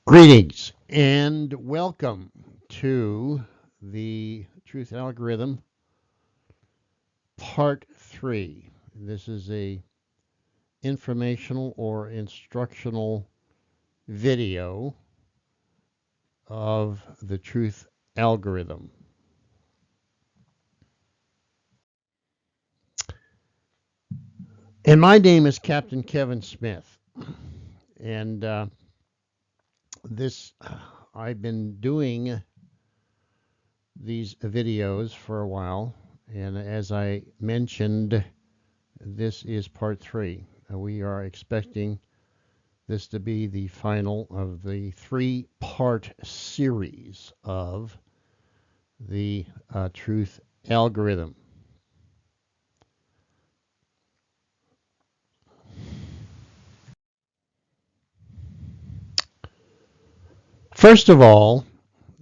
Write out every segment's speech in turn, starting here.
Greetings and welcome to the Truth Algorithm Part 3. This is a informational or instructional video of the Truth Algorithm. And my name is Captain Kevin Smith. And I've been doing these videos for a while. And as I mentioned, this is part 3. We are expecting this to be the final of the 3-part series of the Truth Algorithm. First of all,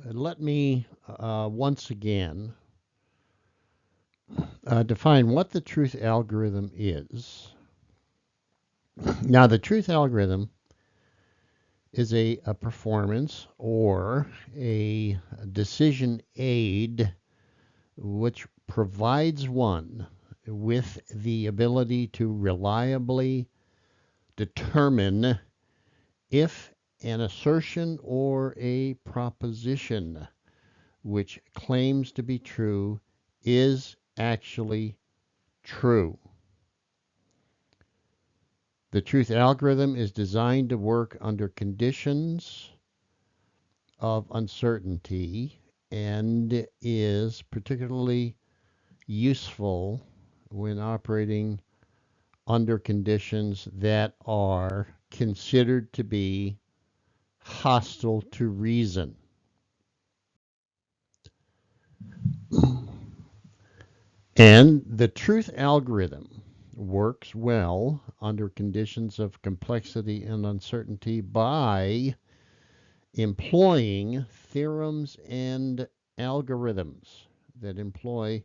let me once again define what the Truth Algorithm is. Now, the Truth Algorithm is a performance or a decision aid which provides one with the ability to reliably determine if an assertion or a proposition which claims to be true is actually true. The truth algorithm is designed to work under conditions of uncertainty and is particularly useful when operating under conditions that are considered to be hostile to reason. And the truth algorithm works well under conditions of complexity and uncertainty by employing theorems and algorithms that employ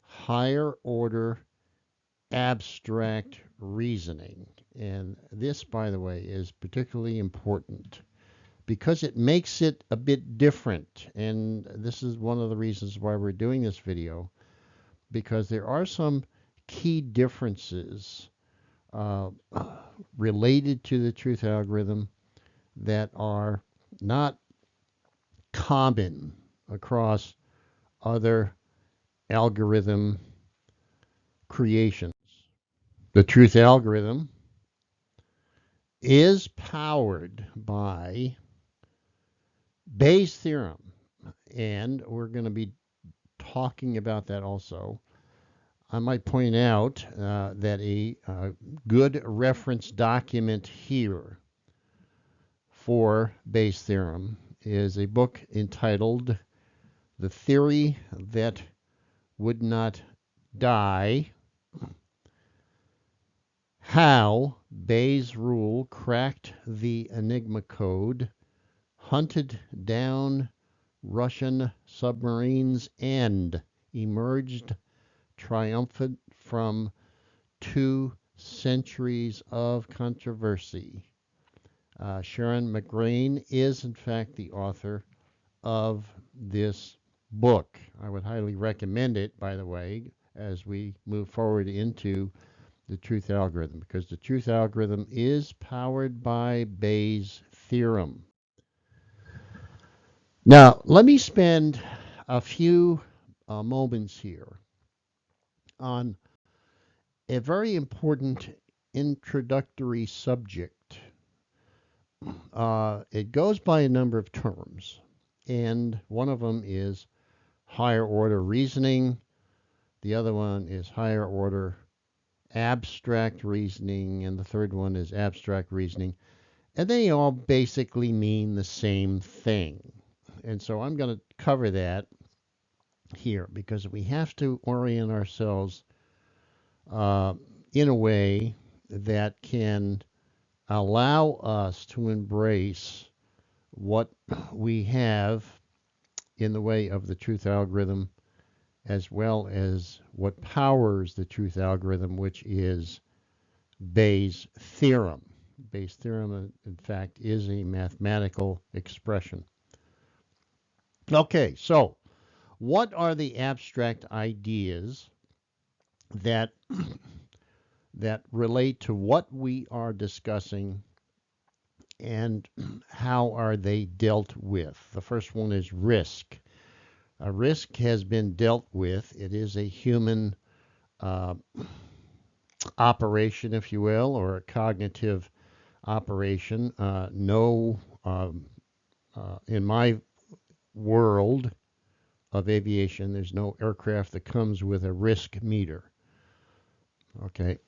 higher order abstract reasoning. And this, by the way, is particularly important because it makes it a bit different. And this is one of the reasons why we're doing this video, because there are some key differences uh, related to the truth algorithm that are not common across other algorithm creations. The truth algorithm is powered by Bayes' theorem, and we're going to be talking about that also. I might point out that a good reference document here for Bayes' theorem is a book entitled The Theory That Would Not Die: How Bayes' Rule Cracked the Enigma Code, Hunted Down Russian Submarines, and Emerged Triumphant from 2 centuries of controversy. Sharon McGrain is, in fact, the author of this book. I would highly recommend it, by the way, as we move forward into the truth algorithm, because the truth algorithm is powered by Bayes' theorem. Now, let me spend a few moments here on a very important introductory subject. It goes by a number of terms, and one of them is higher order reasoning. The other one is higher order abstract reasoning, and the third one is abstract reasoning. And they all basically mean the same thing. And so I'm going to cover that here because we have to orient ourselves in a way that can allow us to embrace what we have in the way of the truth algorithm, as well as what powers the truth algorithm, which is Bayes' theorem. Bayes' theorem, in fact, is a mathematical expression. Okay, so what are the abstract ideas that that relate to what we are discussing, and how are they dealt with? The first one is risk. A risk has been dealt with. It is a human uh, operation, if you will, or a cognitive operation. No, in my world of aviation, there's no aircraft that comes with a risk meter. Okay,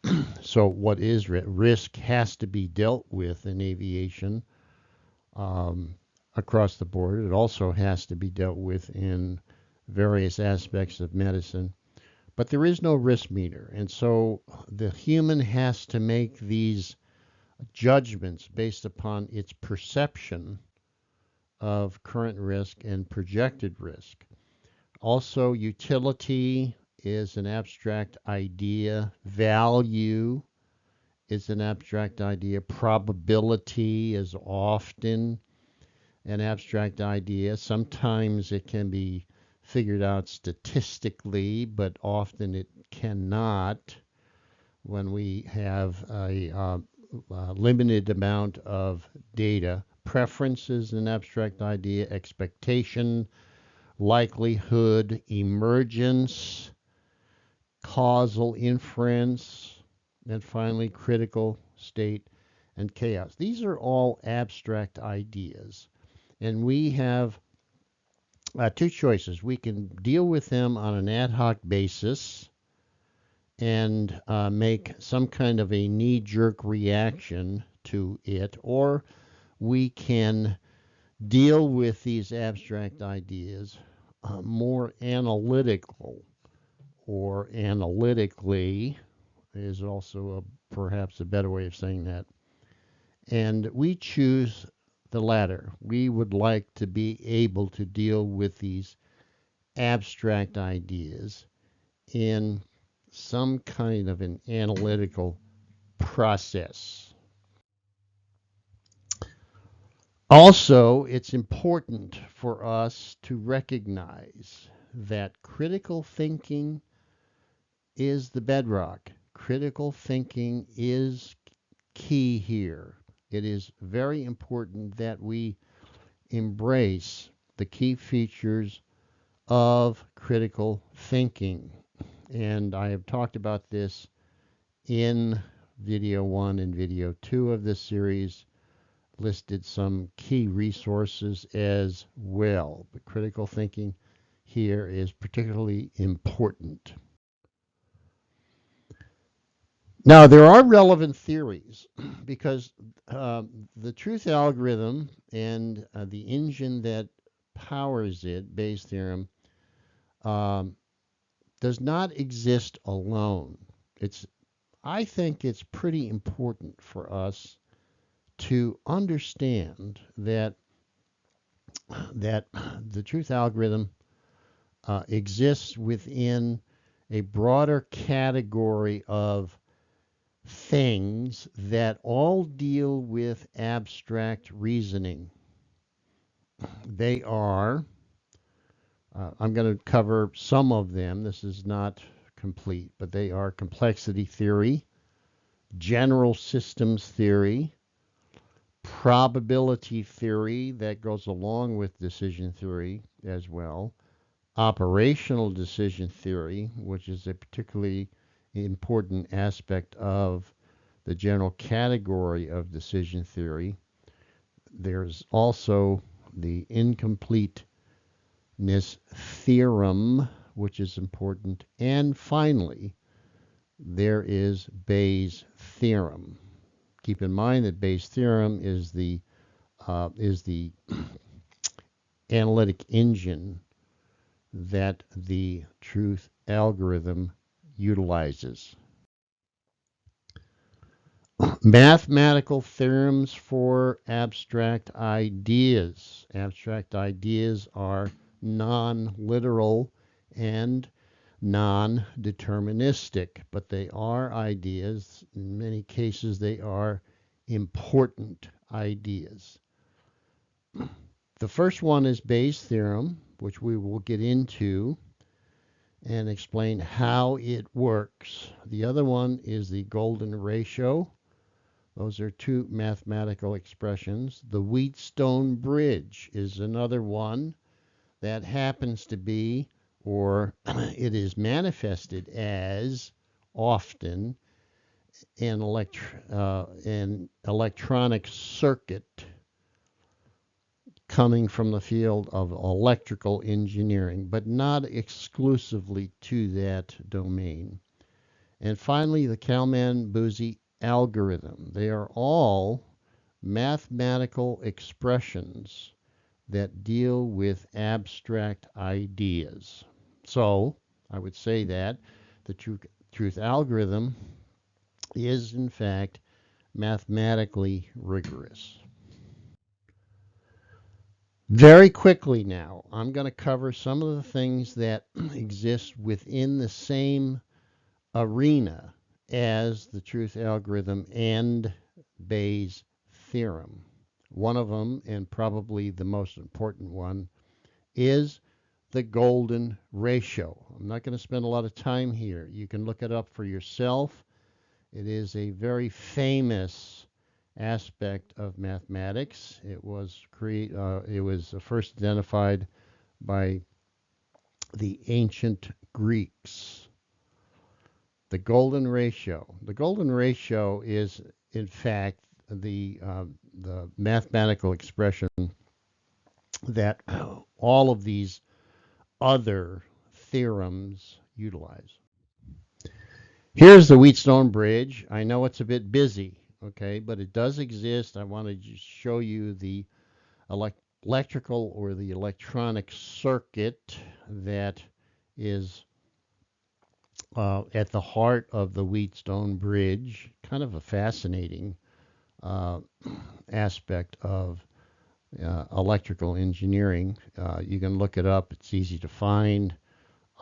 so what is risk has to be dealt with in aviation um, across the board. It also has to be dealt with in various aspects of medicine. But there is no risk meter. And so the human has to make these judgments based upon its perception of current risk and projected risk. Also, utility is an abstract idea. Value is an abstract idea. Probability is often an abstract idea. Sometimes it can be figured out statistically, but often it cannot when we have a limited amount of data. Preference is an abstract idea. Expectation, likelihood, emergence, causal inference, and finally critical state and chaos. These are all abstract ideas. And we have two choices. We can deal with them on an ad hoc basis and make some kind of a knee jerk reaction to it, or we can deal with these abstract ideas more analytical, or analytically is also perhaps a better way of saying that. And we choose the latter. We would like to be able to deal with these abstract ideas in some kind of an analytical process. Also, it's important for us to recognize that critical thinking is the bedrock. Critical thinking is key here. It is very important that we embrace the key features of critical thinking. And I have talked about this in video 1 and video 2 of this series, listed some key resources as well. But critical thinking here is particularly important. Now, there are relevant theories because the truth algorithm and the engine that powers it, Bayes' theorem, does not exist alone. I think it's pretty important for us to understand that the truth algorithm exists within a broader category of things that all deal with abstract reasoning. They are, I'm going to cover some of them. This is not complete, but they are complexity theory, general systems theory, probability theory that goes along with decision theory as well, operational decision theory, which is a particularly important aspect of the general category of decision theory. There's also the incompleteness theorem, which is important. And finally, there is Bayes' theorem. Keep in mind that Bayes' theorem is the analytic engine that the truth algorithm utilizes. Mathematical theorems for abstract ideas. Abstract ideas are non-literal and non-deterministic, but they are ideas. In many cases, they are important ideas. The first one is Bayes' theorem, which we will get into and explain how it works. The other one is the golden ratio. Those are two mathematical expressions. The Wheatstone bridge is another one that happens to be, or it is manifested as, often an electronic circuit coming from the field of electrical engineering, but not exclusively to that domain. And finally, the Kalman-Buzzi algorithm. They are all mathematical expressions that deal with abstract ideas. So I would say that the truth algorithm is, in fact, mathematically rigorous. Very quickly now, I'm going to cover some of the things that exist within the same arena as the truth algorithm and Bayes' theorem. One of them, and probably the most important one, is the golden ratio. I'm not going to spend a lot of time here. You can look it up for yourself. It is a very famous aspect of mathematics. It was first identified by the ancient Greeks. The golden ratio. The golden ratio is, in fact, the mathematical expression that all of these other theorems utilize. Here's the Wheatstone Bridge. I know it's a bit busy, okay, but it does exist. I want to just show you the electrical or the electronic circuit that is at the heart of the Wheatstone Bridge. Kind of a fascinating aspect of electrical engineering. You can look it up. It's easy to find.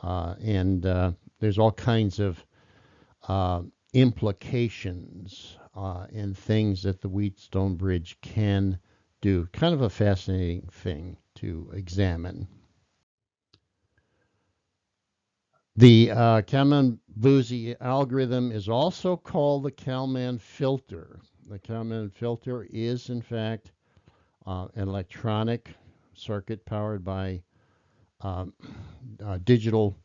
And there's all kinds of implications and things that the Wheatstone Bridge can do. Kind of a fascinating thing to examine. The Kalman-Buzzi algorithm is also called the Kalman filter. The Kalman filter is, in fact, an electronic circuit powered by digital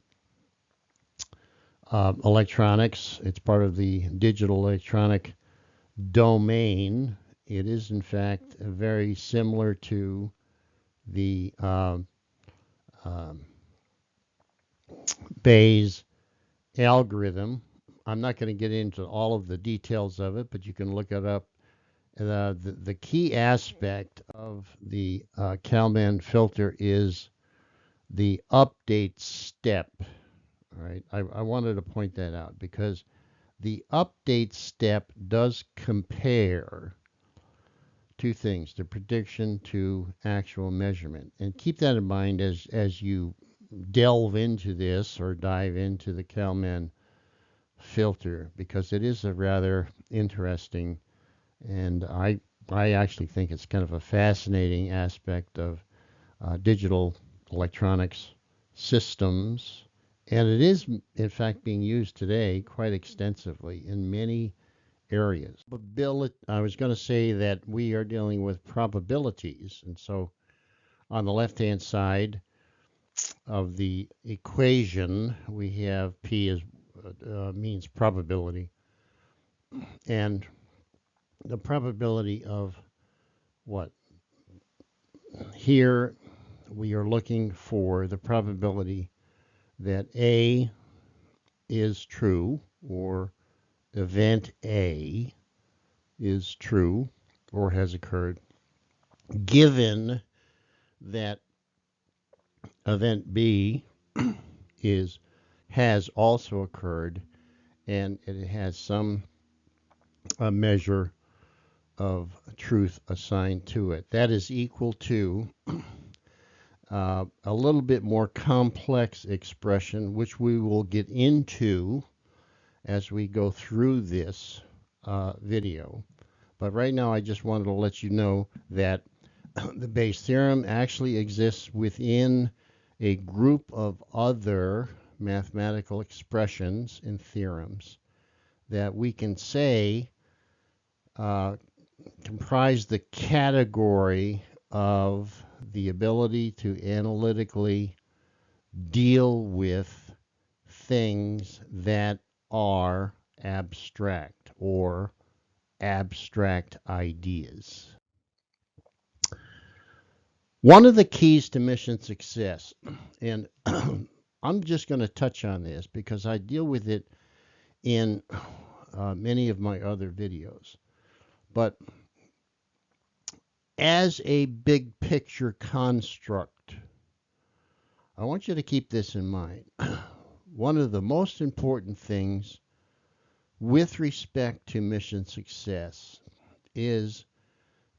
electronics. It's part of the digital electronic domain. It is, in fact, very similar to the Bayes algorithm. I'm not going to get into all of the details of it, but you can look it up. The key aspect of the Kalman filter is the update step. All right, I wanted to point that out because the update step does compare two things, the prediction to actual measurement. And keep that in mind as you delve into this or dive into the Kalman filter, because it is a rather interesting, and I actually think it's kind of a fascinating aspect of digital electronics systems. And it is, in fact, being used today quite extensively in many areas. I was going to say that we are dealing with probabilities. And so on the left-hand side of the equation, we have P as means probability. And the probability of what? Here we are looking for the probability that A is true, or event A is true or has occurred, given that event B has also occurred and it has some measure of truth assigned to it. That is equal to a little bit more complex expression, which we will get into as we go through this video. But right now, I just wanted to let you know that the Bayes theorem actually exists within a group of other mathematical expressions and theorems that we can say comprise the category of the ability to analytically deal with things that are abstract or abstract ideas. One of the keys to mission success, and I'm just going to touch on this because I deal with it in many of my other videos, but as a big picture construct, I want you to keep this in mind. One of the most important things with respect to mission success is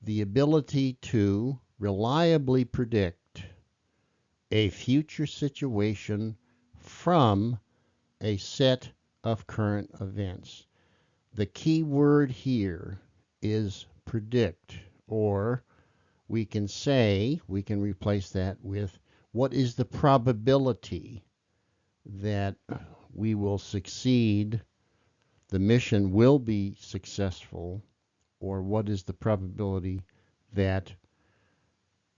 the ability to reliably predict a future situation from a set of current events. The key word here is predict, or we can replace that with what is the probability that we will succeed, the mission will be successful, or what is the probability that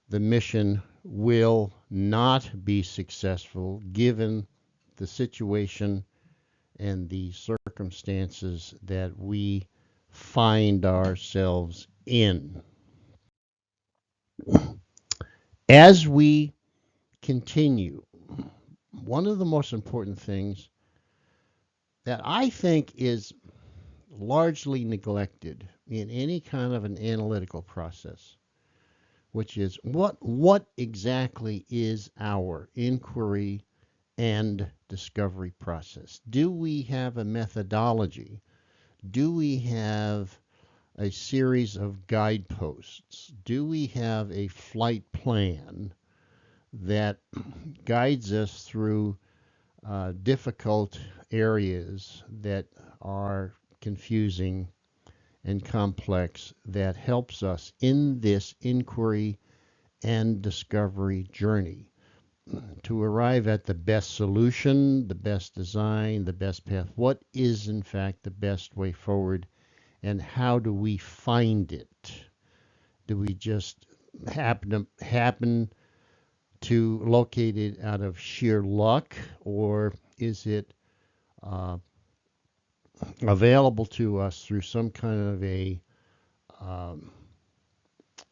the mission will not be successful given the situation and the circumstances that we find ourselves in. As we continue, one of the most important things that I think is largely neglected in any kind of an analytical process, which is what exactly is our inquiry and discovery process? Do we have a methodology? Do we have a series of guideposts? Do we have a flight plan that guides us through difficult areas that are confusing and complex, that helps us in this inquiry and discovery journey to arrive at the best solution, the best design, the best path? What is in fact the best way forward, and how do we find it? Do we just happen to locate it out of sheer luck, or is it available to us through some kind of a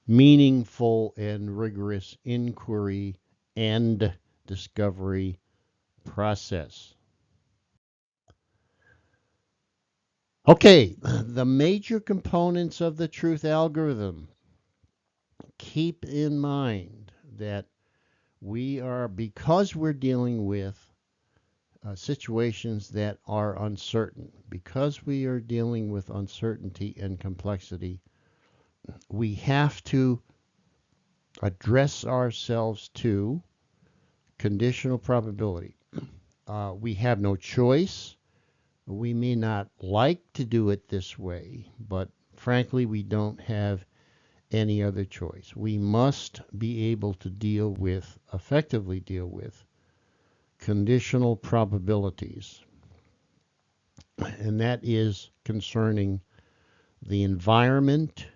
meaningful and rigorous inquiry and discovery process? Okay, the major components of the truth algorithm. Keep in mind that because we're dealing with situations that are uncertain, because we are dealing with uncertainty and complexity, we have to address ourselves to conditional probability. We have no choice. We may not like to do it this way, but frankly, we don't have any other choice. We must be able to effectively deal with conditional probabilities. And that is concerning the environment,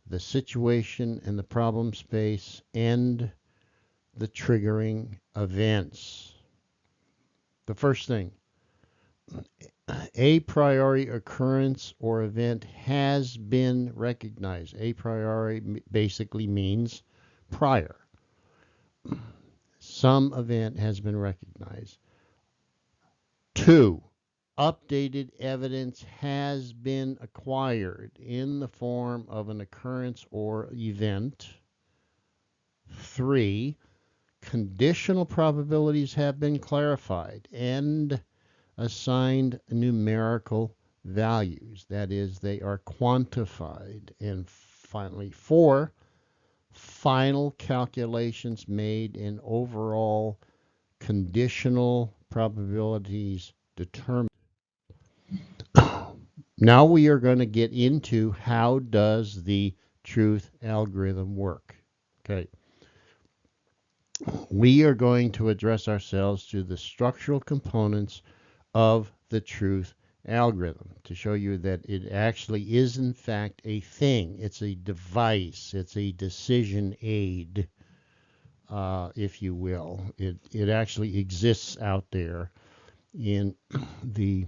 the situation and the problem space, and the triggering events. The first thing, a priori occurrence or event has been recognized. A priori basically means prior. Some event has been recognized. 2, updated evidence has been acquired in the form of an occurrence or event. 3, conditional probabilities have been clarified and assigned numerical values. That is, they are quantified. And finally, 4, final calculations made in overall conditional probabilities determined. Now we are going to get into how does the truth algorithm work. Okay. We are going to address ourselves to the structural components of the truth algorithm to show you that it actually is in fact a thing. It's a device. It's a decision aid, if you will. It actually exists out there in the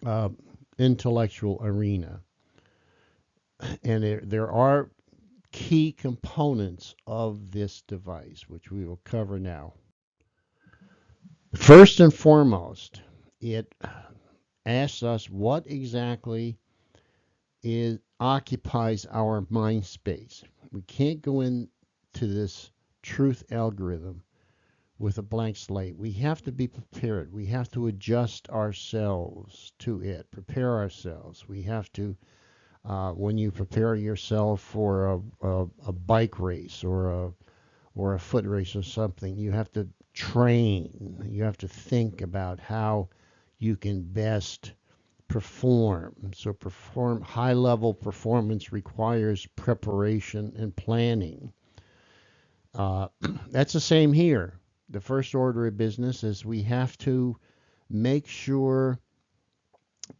uh, intellectual arena. And there are key components of this device, which we will cover now. First and foremost, it asks us what exactly occupies our mind space. We can't go into this truth algorithm with a blank slate. We have to be prepared. We have to adjust ourselves to it, prepare ourselves. We have to, when you prepare yourself for a bike race or a foot race or something, you have to train. You have to think about how you can best perform. So high level performance requires preparation and planning. That's the same here. The first order of business is we have to make sure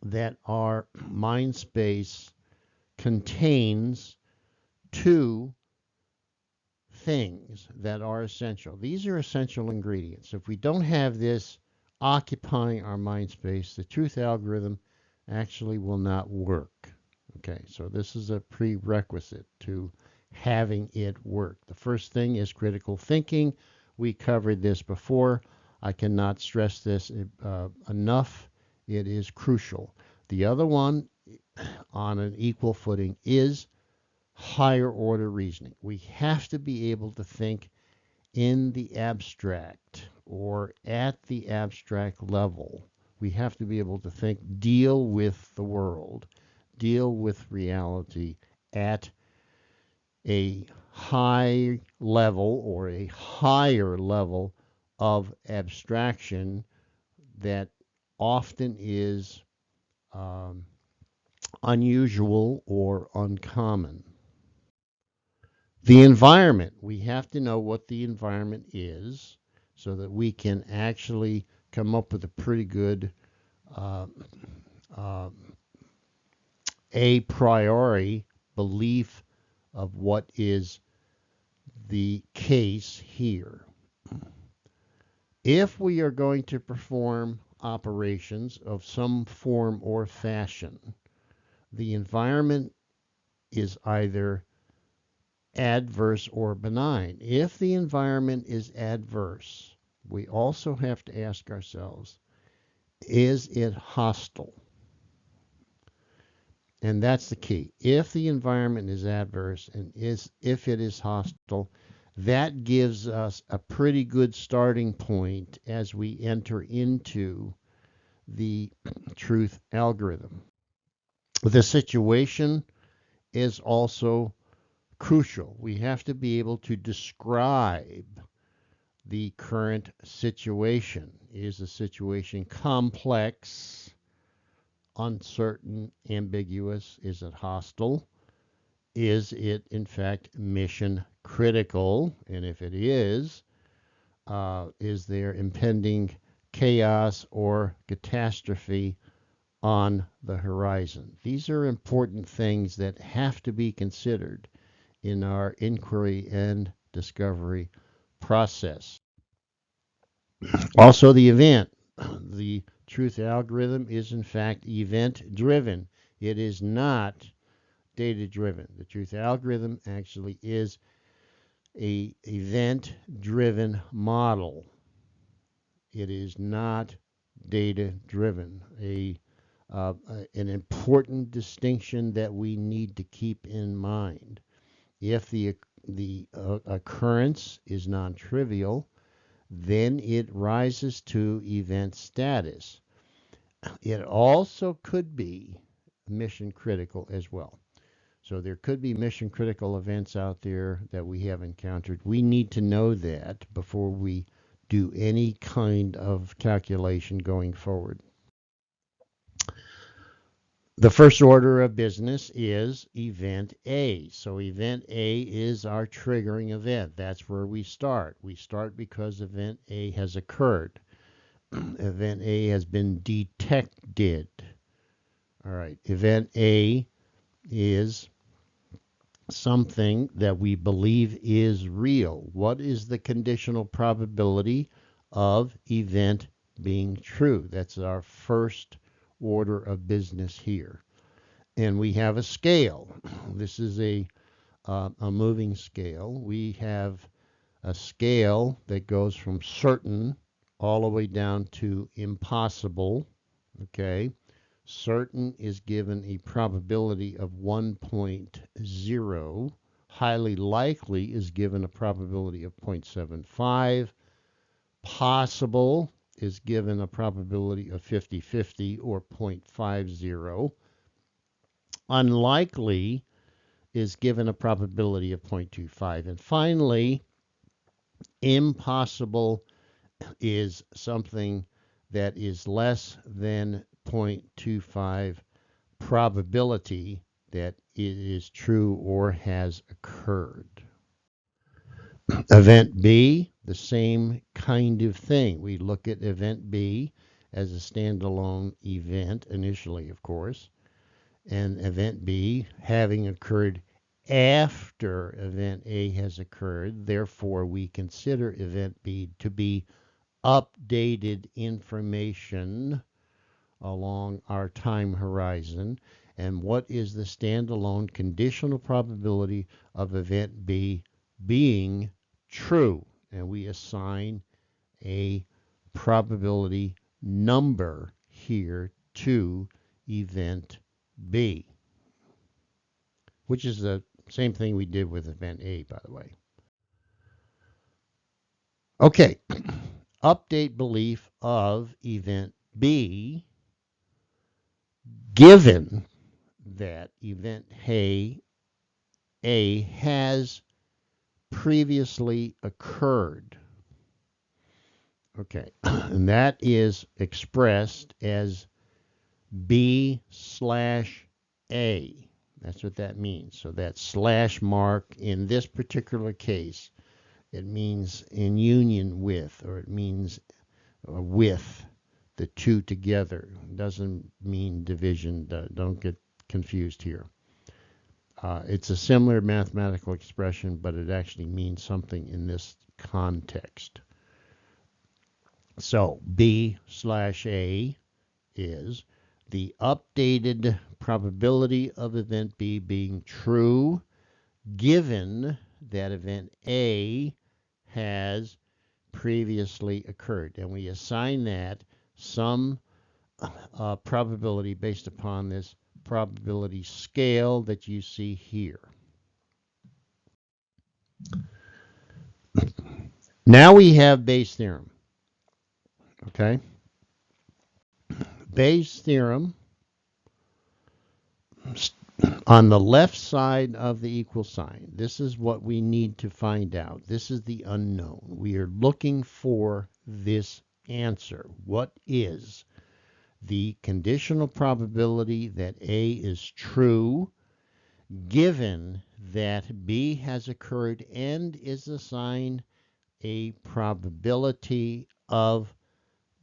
that our mind space contains two things that are essential. These are essential ingredients. If we don't have this occupying our mind space, the truth algorithm actually will not work. Okay, so this is a prerequisite to having it work. The first thing is critical thinking. We covered this before. I cannot stress this enough. It is crucial. The other one, on an equal footing, is higher order reasoning. We have to be able to think in the abstract or at the abstract level. We have to be able to think, deal with the world, deal with reality at a high level or a higher level of abstraction that often is unusual or uncommon. The environment, we have to know what the environment is so that we can actually come up with a pretty good uh, uh, a priori belief of what is the case here. If we are going to perform operations of some form or fashion, the environment is either adverse or benign. If the environment is adverse, we also have to ask ourselves, is it hostile? And that's the key. If the environment is adverse and if it is hostile, that gives us a pretty good starting point as we enter into the truth algorithm. The situation is also crucial. We have to be able to describe the current situation. Is the situation complex, uncertain, ambiguous? Is it hostile? Is it, in fact, mission critical? And if it is there impending chaos or catastrophe on the horizon? These are important things that have to be considered in our inquiry and discovery process. Also, the event. The truth algorithm is, in fact, event driven. It is not data driven. The truth algorithm actually is a event driven model. It is not data driven. An important distinction that we need to keep in mind. If the occurrence is non-trivial, then it rises to event status. It also could be mission critical as well. So there could be mission critical events out there that we have encountered. We need to know that before we do any kind of calculation going forward. The first order of business is event A. So event A is our triggering event. That's where we start. We start because event A has occurred. Event A has been detected. All right. Event A is something that we believe is real. What is the conditional probability of event being true? That's our first order of business here. And we have a scale. This is a moving scale. We have a scale that goes from certain all the way down to impossible. Okay. Certain is given a probability of 1.0. Highly likely is given a probability of 0.75. Possible is given a probability of 50-50 or 0.50. Unlikely is given a probability of 0.25. And finally, impossible is something that is less than 0.25 probability that it is true or has occurred. Event B, the same kind of thing. We look at event B as a standalone event initially, of course, and event B having occurred after event A has occurred. Therefore, we consider event B to be updated information along our time horizon. And what is the standalone conditional probability of event B being true? And we assign a probability number here to event B, which is the same thing we did with event A, by the way. Okay, update belief of event B given that event A has previously occurred. Okay, and that is expressed as B/A. That's what that means. So that slash mark in this particular case, it means in union with, or it means with the two together. It doesn't mean division. Don't get confused here. It's a similar mathematical expression, but it actually means something in this context. So B/A is the updated probability of event B being true given that event A has previously occurred. And we assign that some probability based upon this probability scale that you see here. Now we have Bayes' theorem. Okay? Bayes' theorem on the left side of the equal sign. This is what we need to find out. This is the unknown. We are looking for this answer. What is the conditional probability that A is true given that B has occurred and is assigned a probability of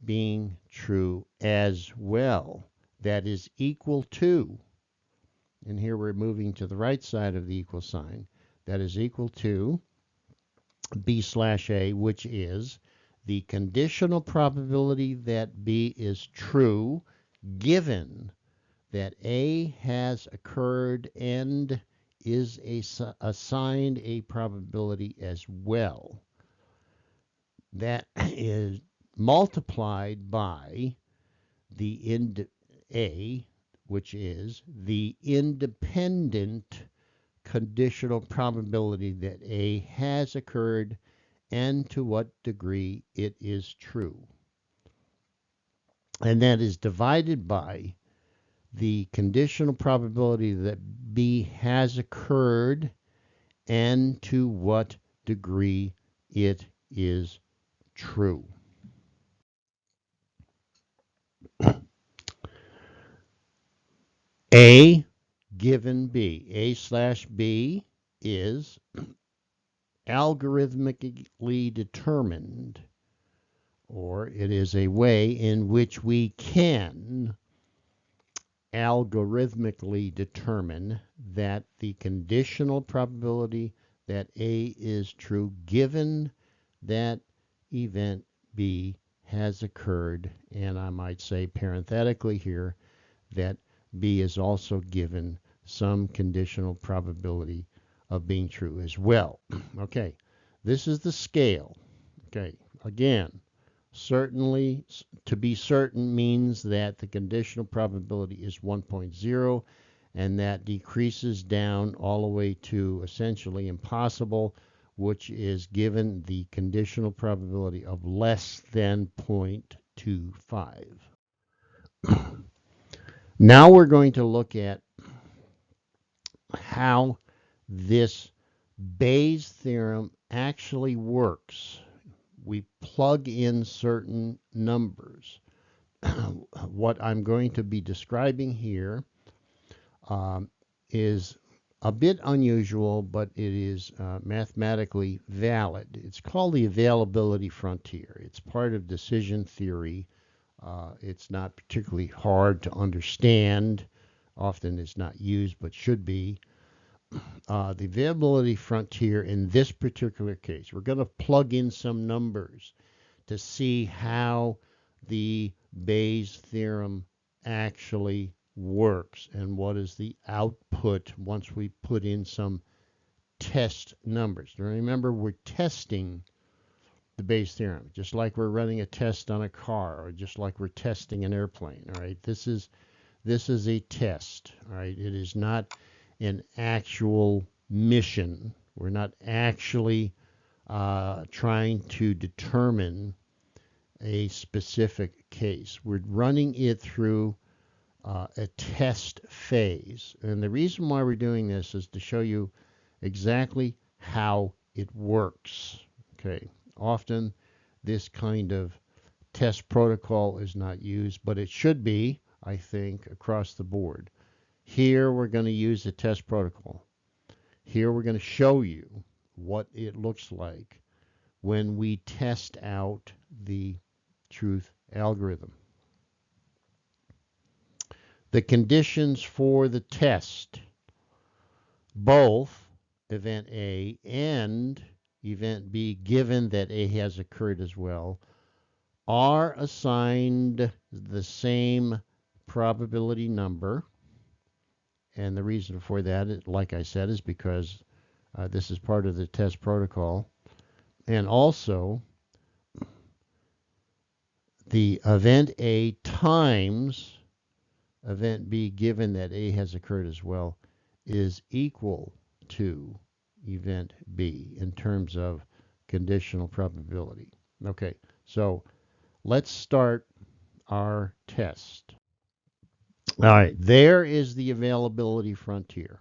being true as well that is equal to, and here we're moving to the right side of the equal sign, that is equal to B/A, which is the conditional probability that B is true given that A has occurred and is assigned a probability as well. That is multiplied by the A, which is the independent conditional probability that A has occurred and to what degree it is true. And that is divided by the conditional probability that B has occurred and to what degree it is true. A given B. A slash B is algorithmically determined, or it is a way in which we can algorithmically determine that the conditional probability that A is true given that event B has occurred, and I might say parenthetically here that B is also given some conditional probability of being true as well. Okay, this is the scale. Okay, again, certainly to be certain means that the conditional probability is 1.0, and that decreases down all the way to essentially impossible, which is given the conditional probability of less than 0.25. Now we're going to look at how this Bayes' theorem actually works. We plug in certain numbers. What I'm going to be describing here is a bit unusual, but it is mathematically valid. It's called the availability frontier. It's part of decision theory. It's not particularly hard to understand. Often it's not used, but should be. The availability frontier in this particular case, we're going to plug in some numbers to see how the Bayes' theorem actually works and what is the output once we put in some test numbers. Now remember, we're testing the Bayes' theorem, just like we're running a test on a car or just like we're testing an airplane. All right, this is a test. All right, it is not an actual mission. We're not actually trying to determine a specific case. We're running it through a test phase. And the reason why we're doing this is to show you exactly how it works. Okay. Often this kind of test protocol is not used, but it should be, I think, across the board. Here we're going to use the test protocol. Here we're going to show you what it looks like when we test out the truth algorithm. The conditions for the test, both event A and event B, given that A has occurred as well, are assigned the same probability number. And the reason for that, like I said, is because this is part of the test protocol. And also, the event A times event B, given that A has occurred as well, is equal to event B in terms of conditional probability. Okay, so let's start our test. All right, there is the availability frontier.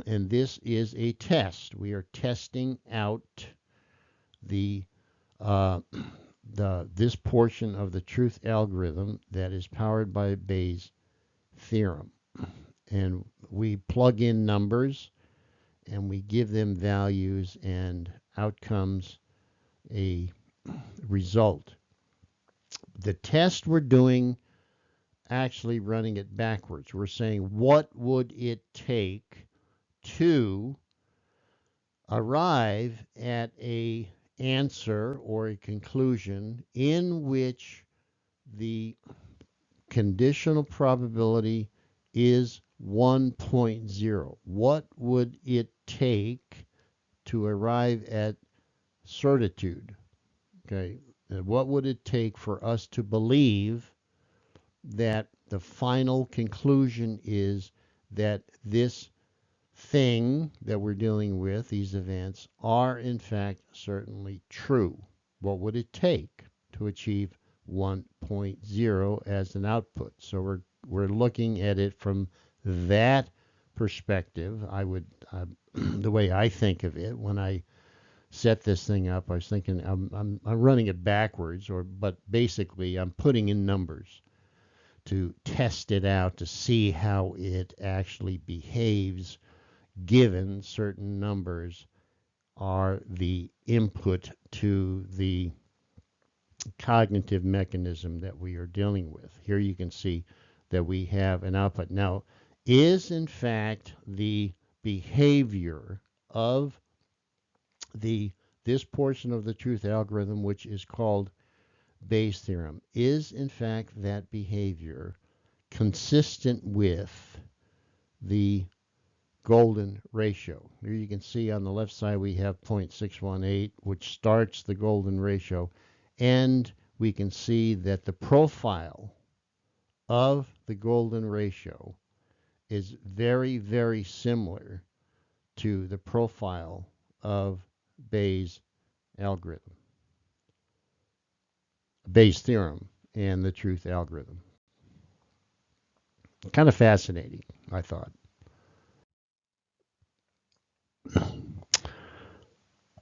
And this is a test. We are testing out this portion of the truth algorithm that is powered by Bayes' theorem. And we plug in numbers and we give them values, and out comes a result. The test we're doing, actually running it backwards. We're saying, what would it take to arrive at a answer or a conclusion in which the conditional probability is 1.0. What would it take to arrive at certitude? Okay, and what would it take for us to believe that the final conclusion is that this thing that we're dealing with, these events, are in fact certainly true? What would it take to achieve 1.0 as an output? So we're looking at it from that perspective. The way I think of it when I set this thing up, I was thinking I'm running it backwards, but basically I'm putting in numbers to test it out to see how it actually behaves given certain numbers are the input to the cognitive mechanism that we are dealing with. Here you can see that we have an output. Now, is in fact the behavior of this portion of the truth algorithm, which is called Bayes' theorem, is in fact that behavior consistent with the golden ratio? Here you can see on the left side we have 0.618, which starts the golden ratio, and we can see that the profile of the golden ratio is very, very similar to the profile of Bayes' algorithm, Bayes' theorem, and the truth algorithm. Kind of fascinating, I thought.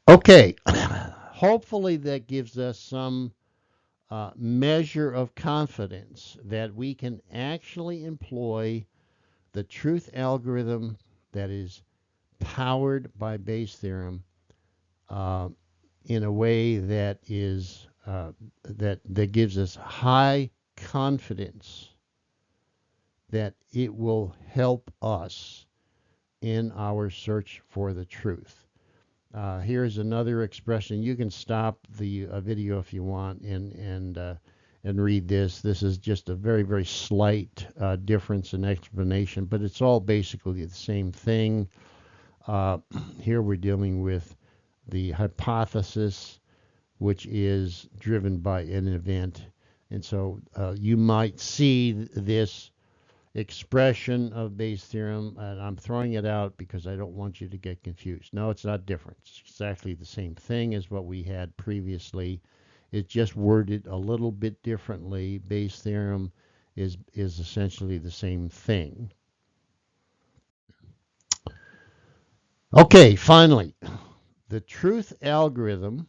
Okay, hopefully that gives us some measure of confidence that we can actually employ the truth algorithm that is powered by Bayes' theorem in a way that is that gives us high confidence that it will help us in our search for the truth. Here's another expression. You can stop the video if you want and read this. This is just a very, very slight difference in explanation, but it's all basically the same thing. Here we're dealing with the hypothesis, which is driven by an event. And so you might see this expression of Bayes' theorem, and I'm throwing it out because I don't want you to get confused. No, it's not different. It's exactly the same thing as what we had previously. It's just worded a little bit differently. Bayes' theorem is essentially the same thing. Okay, finally, the truth algorithm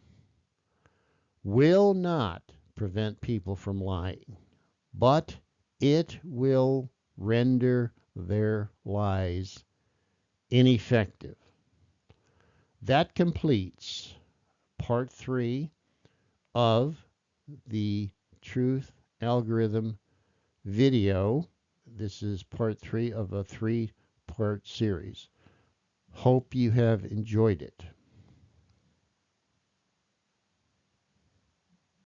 will not prevent people from lying, but it will render their lies ineffective. That completes part 3 of the truth algorithm video. This is part 3 of a 3-part series. Hope you have enjoyed it.